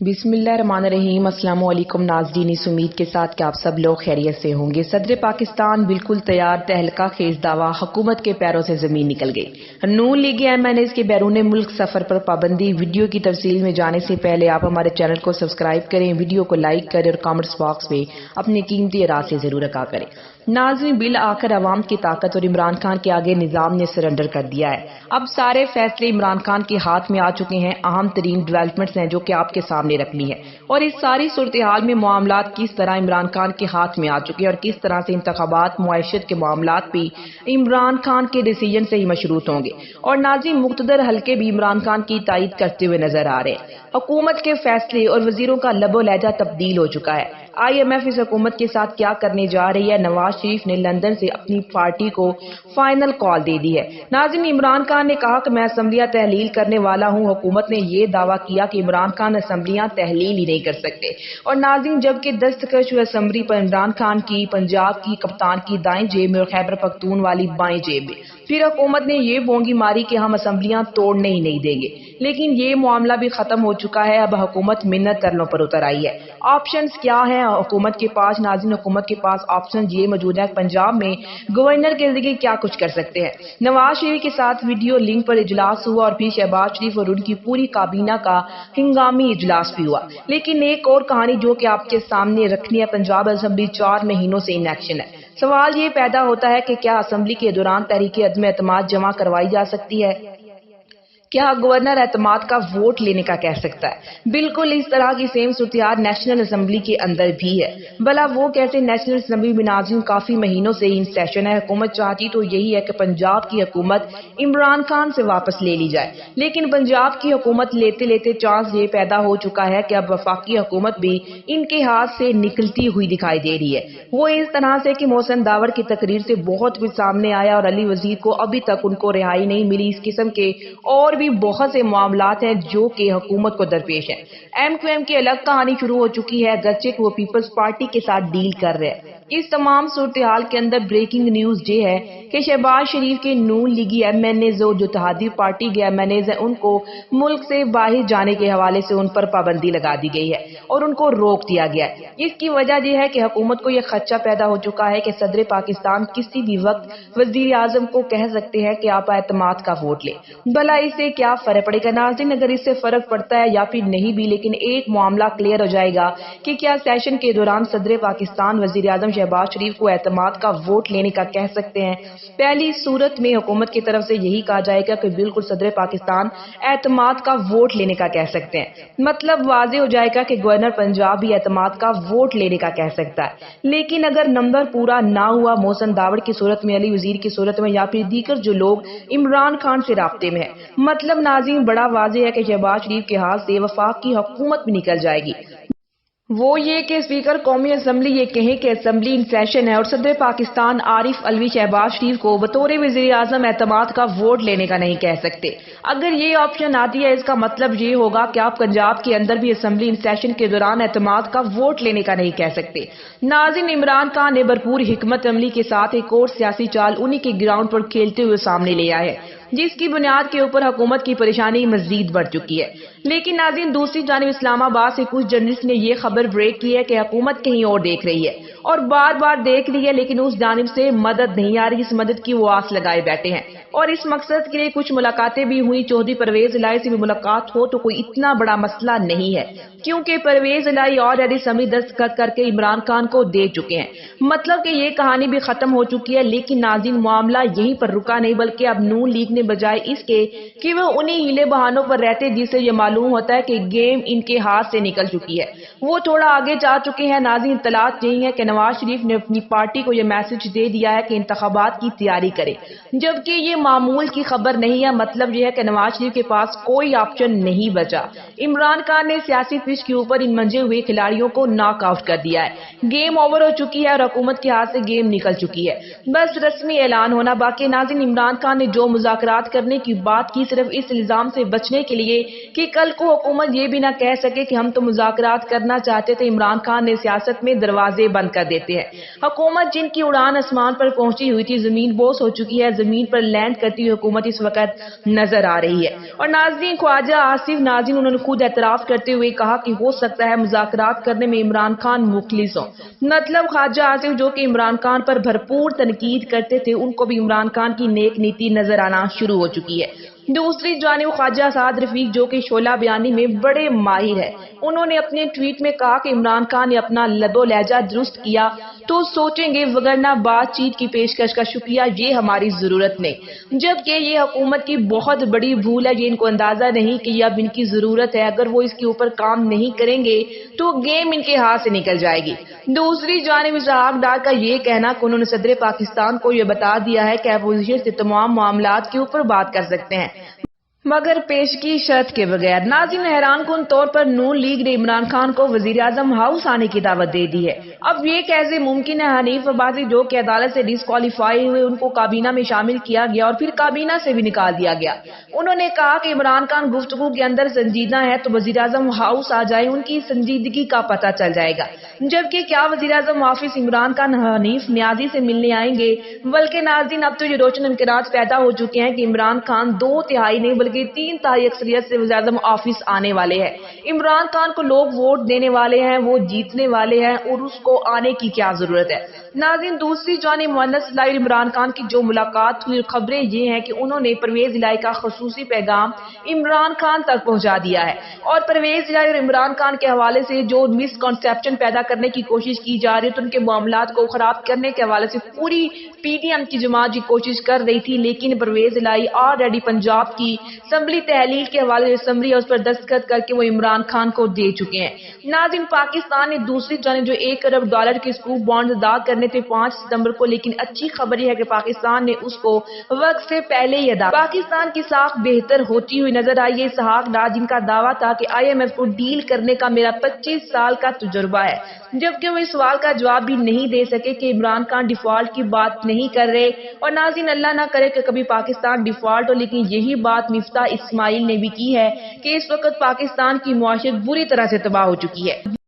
بسم اللہ الرحمن الرحیم۔ السلام علیکم ناظرین، اس امید کے ساتھ کہ آپ سب لوگ خیریت سے ہوں گے۔ صدر پاکستان بالکل تیار، تہلکہ خیز دعویٰ، حکومت کے پیروں سے زمین نکل گئی۔ نون لیگی ایم این ایز کے بیرون ملک سفر پر پابندی۔ ویڈیو کی تفصیل میں جانے سے پہلے آپ ہمارے چینل کو سبسکرائب کریں، ویڈیو کو لائک کریں اور کامنٹس باکس میں اپنی قیمتی رائے سے ضرور آگاہ کریں۔ ناظرین، بالآخر عوام کی طاقت اور عمران خان کے آگے نظام نے سرنڈر کر دیا ہے۔ اب سارے فیصلے عمران خان کے ہاتھ میں آ چکے ہیں۔ اہم ترین ڈیولپمنٹس ہیں جو کہ آپ کے سامنے رکھنی ہے، اور اس ساری صورتحال میں معاملات کس طرح عمران خان کے ہاتھ میں آ چکے ہیں اور کس طرح سے انتخابات معیشت کے معاملات بھی عمران خان کے ڈیسیجن سے ہی مشروط ہوں گے، اور ناظرین مقتدر حلقے بھی عمران خان کی تائید کرتے ہوئے نظر آ رہے ہیں۔ حکومت کے فیصلے اور وزیروں کا لب و لہجہ تبدیل ہو چکا ہے۔ آئی ایم ایف اس حکومت کے ساتھ کیا کرنے جا رہی ہے؟ نواز شریف نے لندن سے اپنی پارٹی کو فائنل کال دے دی ہے۔ ناظرین، عمران خان نے کہا کہ میں اسمبلیاں تحلیل کرنے والا ہوں۔ حکومت نے یہ دعویٰ کیا کہ عمران خان اسمبلیاں تحلیل ہی نہیں کر سکتے، اور ناظرین جبکہ دستخط شدہ اسمبلی پر عمران خان کی پنجاب کی کپتان کی دائیں جیب میں اور خیبر پختون والی بائیں جیب میں، پھر حکومت نے یہ بونگی ماری کہ ہم اسمبلیاں توڑنے ہی نہیں دیں گے۔ لیکن یہ معاملہ بھی ختم ہو چکا ہے۔ اب حکومت منت ترلوں پر اتر آئی ہے۔ آپشنز کیا ہیں حکومت کے پاس؟ ناظرین، حکومت کے پاس آپشنز یہ موجود ہے پنجاب میں گورنر کے ذریعے کیا کچھ کر سکتے ہیں۔ نواز شریف کے ساتھ ویڈیو لنک پر اجلاس ہوا اور پھر شہباز شریف اور ان کی پوری کابینہ کا ہنگامی اجلاس بھی ہوا۔ لیکن ایک اور کہانی جو کہ آپ کے سامنے رکھنی ہے، پنجاب اسمبلی 4 مہینوں سے انیکشن ہے۔ سوال یہ پیدا ہوتا ہے کہ کیا اسمبلی کے دوران تحریک عدم اعتماد جمع کروائی جا سکتی ہے؟ کیا گورنر اعتماد کا ووٹ لینے کا کہہ سکتا ہے؟ بالکل اس طرح کی سیم صورتحال نیشنل اسمبلی کے اندر بھی ہے۔ بھلا وہ کیسے؟ نیشنل اسمبلی میں ناظرین کافی مہینوں سے ان سیشن ہے۔ حکومت چاہتی تو یہی ہے کہ پنجاب کی حکومت عمران خان سے واپس لے لی جائے، لیکن پنجاب کی حکومت لیتے لیتے چانس یہ پیدا ہو چکا ہے کہ اب وفاقی حکومت بھی ان کے ہاتھ سے نکلتی ہوئی دکھائی دے رہی ہے۔ وہ اس طرح سے کہ محسن داوڑ کی تقریر سے بہت کچھ سامنے آیا اور علی وزیر کو ابھی تک ان کو رہائی نہیں ملی۔ اس قسم کے اور بھی بہت سے معاملات ہیں جو کہ حکومت کو درپیش ہیں۔ ایم کیو ایم کی الگ کہانی شروع ہو چکی ہے، اگرچہ کہ وہ پیپلز پارٹی کے ساتھ ڈیل کر رہے ہیں۔ اس تمام صورتحال کے اندر بریکنگ نیوز یہ ہے کہ شہباز شریف کے نون لیگی ایم این ایز جو اتحادی پارٹی کے ایم این ایز ہیں، ان کو ملک سے باہر جانے کے حوالے سے ان پر پابندی لگا دی گئی ہے اور ان کو روک دیا گیا ہے۔ اس کی وجہ یہ ہے کہ حکومت کو یہ خدشہ پیدا ہو چکا ہے کہ صدر پاکستان کسی بھی وقت وزیر اعظم کو کہہ سکتے ہیں کہ آپ اعتماد کا ووٹ لیں۔ بھلا اس سے کیا فرق پڑے گا؟ ناظرین اگر اس سے فرق پڑتا ہے یا پھر نہیں بھی، لیکن ایک معاملہ کلیئر ہو جائے گا کہ کیا سیشن کے دوران صدر پاکستان وزیر اعظم شہباز شریف کو اعتماد کا ووٹ لینے کا کہہ سکتے ہیں؟ پہلی صورت میں حکومت کی طرف سے یہی کہا جائے گا کہ بالکل صدر پاکستان اعتماد کا ووٹ لینے کا کہہ سکتے ہیں۔ مطلب واضح ہو جائے گا کہ گورنر پنجاب بھی اعتماد کا ووٹ لینے کا کہہ سکتا ہے۔ لیکن اگر نمبر پورا نہ ہوا، محسن داوڑ کی صورت میں، علی وزیر کی صورت میں، یا پھر دیگر جو لوگ عمران خان سے رابطے میں ہیں، مطلب ناظرین بڑا واضح ہے کہ شہباز شریف کے ہاتھ سے وفاق کی حکومت بھی نکل جائے گی۔ وہ یہ کہ اسپیکر قومی اسمبلی یہ کہیں کہ اسمبلی ان سیشن ہے اور صدر پاکستان عارف علوی شہباز شریف کو بطور وزیر اعظم اعتماد کا ووٹ لینے کا نہیں کہہ سکتے۔ اگر یہ آپشن آتی ہے، اس کا مطلب یہ ہوگا کہ آپ پنجاب کے اندر بھی اسمبلی ان سیشن کے دوران اعتماد کا ووٹ لینے کا نہیں کہہ سکتے۔ ناظرین عمران خان نے بھرپور حکمت عملی کے ساتھ ایک اور سیاسی چال انہی کے گراؤنڈ پر کھیلتے ہوئے سامنے لے آئے ہیں، جس کی بنیاد کے اوپر حکومت کی پریشانی مزید بڑھ چکی ہے۔ لیکن ناظرین دوسری جانب اسلام آباد سے کچھ جرنلسٹ نے یہ خبر بریک کی ہے کہ حکومت کہیں اور دیکھ رہی ہے، اور بار بار دیکھ لی ہے، لیکن اس جانب سے مدد نہیں آ رہی۔ اس مدد کی وہ آس لگائے بیٹھے ہیں اور اس مقصد کے لیے کچھ ملاقاتیں بھی ہوئی۔ چودھری پرویز الہی سے بھی ملاقات ہو تو کوئی اتنا بڑا مسئلہ نہیں ہے، کیونکہ پرویز الہی آلریڈی اسمبلی دستخط کر کے عمران خان کو دے چکے ہیں۔ مطلب کہ یہ کہانی بھی ختم ہو چکی ہے۔ لیکن ناظرین معاملہ یہیں پر رکا نہیں، بلکہ اب نون لیگ نے بجائے اس کے کہ وہ انہی ہیلے بہانوں پر رہتے جس سے یہ معلوم ہوتا ہے کہ گیم ان کے ہاتھ سے نکل چکی ہے، وہ تھوڑا آگے جا چکے ہیں۔ ناظرین اطلاعات یہی ہے کہ نواز شریف نے اپنی پارٹی کو یہ میسج دے دیا ہے کہ انتخابات کی تیاری کرے، جبکہ یہ معمول کی خبر نہیں ہے۔ مطلب یہ ہے کہ نواز شریف کے پاس کوئی آپشن نہیں بچا۔ عمران خان نے سیاسی پچ کے اوپر ان منجے ہوئے کھلاڑیوں کو ناک آؤٹ کر دیا ہے۔ گیم اوور ہو چکی ہے اور حکومت کے ہاتھ سے گیم نکل چکی ہے، بس رسمی اعلان ہونا باقی۔ ناظرین عمران خان نے جو مذاکرات کرنے کی بات کی، صرف اس الزام سے بچنے کے لیے کہ کل کو حکومت یہ بھی نہ کہہ سکے کہ ہم تو مذاکرات کرنا چاہتے تھے۔ عمران خان نے سیاست میں دروازے بند کر دیتے ہیں۔ حکومت جن کی اڑان آسمان پر پہنچی ہوئی تھی زمین بوس ہو چکی ہے، زمین پر لینڈ کرتی ہوئی حکومت اس وقت نظر آ رہی ہے۔ اور ناظرین، خواجہ آصف ناظرین انہوں نے خود اعتراف کرتے ہوئے کہا کہ ہو سکتا ہے مذاکرات کرنے میں عمران خان مخلص ہوں۔ مطلب خواجہ آصف جو کہ عمران خان پر بھرپور تنقید کرتے تھے، ان کو بھی عمران خان کی نیک نیتی نظر آنا شروع ہو چکی ہے۔ دوسری جانب خواجہ اسعد رفیق جو کہ شعلہ بیانی میں بڑے ماہر ہے، انہوں نے اپنے ٹویٹ میں کہا کہ عمران خان نے اپنا لب و لہجہ درست کیا تو سوچیں گے، وگرنہ بات چیت کی پیشکش کا شکریہ یہ ہماری ضرورت نہیں، جبکہ یہ حکومت کی بہت بڑی بھول ہے۔ یہ ان کو اندازہ نہیں کہ یہ اب ان کی ضرورت ہے، اگر وہ اس کے اوپر کام نہیں کریں گے تو گیم ان کے ہاتھ سے نکل جائے گی۔ دوسری جانب اسحاق ڈار کا یہ کہنا کہ انہوں نے صدر پاکستان کو یہ بتا دیا ہے کہ اپوزیشن سے تمام معاملات کے اوپر بات کر سکتے ہیں مگر پیشگی شرط کے بغیر۔ ناظرین، حیران کن طور پر نون لیگ نے عمران خان کو وزیراعظم ہاؤس آنے کی دعوت دے دی ہے۔ اب یہ کیسے ممکن ہے؟ حنیف عباسی جو کہ عدالت سے ڈسکوالیفائی ہوئے، ان کو کابینہ میں شامل کیا گیا اور پھر کابینہ سے بھی نکال دیا گیا۔ انہوں نے کہا کہ عمران خان گفتگو کے اندر سنجیدہ ہے تو وزیراعظم ہاؤس آ جائے، ان کی سنجیدگی کا پتہ چل جائے گا۔ جبکہ کیا وزیراعظم آفس عمران خان حنیف نیازی سے ملنے آئیں گے؟ بلکہ ناظرین، اب تو یہ روشن امکانات پیدا ہو چکے ہیں کہ عمران خان 2/3 نہیں بلکہ 3/4 اکثریت سے وزیراعظم آفس آنے والے ہیں۔ عمران خان کو لوگ ووٹ دینے والے ہیں، وہ جیتنے والے ہیں اور اس کو آنے کی کیا ضرورت ہے؟ ناظرین، دوسری جانب مؤنس الہی اور عمران خان کی جو ملاقات ہوئی، خبریں یہ ہیں کہ انہوں نے پرویز الہی کا خصوصی پیغام عمران خان تک پہنچا دیا ہے اور پرویز الہی اور عمران خان کے حوالے سے جو مس کنسپشن پیدا کرنے کی کوشش کی جا رہی ہے تو ان کے معاملات کو خراب کرنے کے حوالے سے پوری پی ٹی ایم کی جماعت کی کوشش کر رہی تھی، لیکن پرویز الہی آلریڈی پنجاب کی اسمبلی تحلیل کے حوالے سے اسمبلی اور اس پر دستخط کر کے وہ عمران خان کو دے چکے ہیں۔ ناظرین، پاکستان نے دوسری جانب جو $1 ارب کے سکوپ بانڈز ادا کرنے تھے 5 ستمبر کو، لیکن اچھی خبر یہ ہے کہ پاکستان نے اس کو وقت سے پہلے ہی ادا۔ پاکستان کی ساکھ بہتر ہوتی ہوئی نظر آئی ہے۔ اسحاق ڈار جن کا دعویٰ تھا کہ IMF کو ڈیل کرنے کا میرا 25 سال کا تجربہ ہے، جبکہ وہ اس سوال کا جواب بھی نہیں دے سکے کہ عمران خان ڈیفالٹ کی بات نہیں کر رہے۔ اور ناظرین، اللہ نہ کرے کہ کبھی پاکستان ڈیفالٹ ہو، لیکن یہی بات مفتاح اسماعیل نے بھی کی ہے کہ اس وقت پاکستان کی معیشت بری طرح سے تباہ ہو چکی ہے۔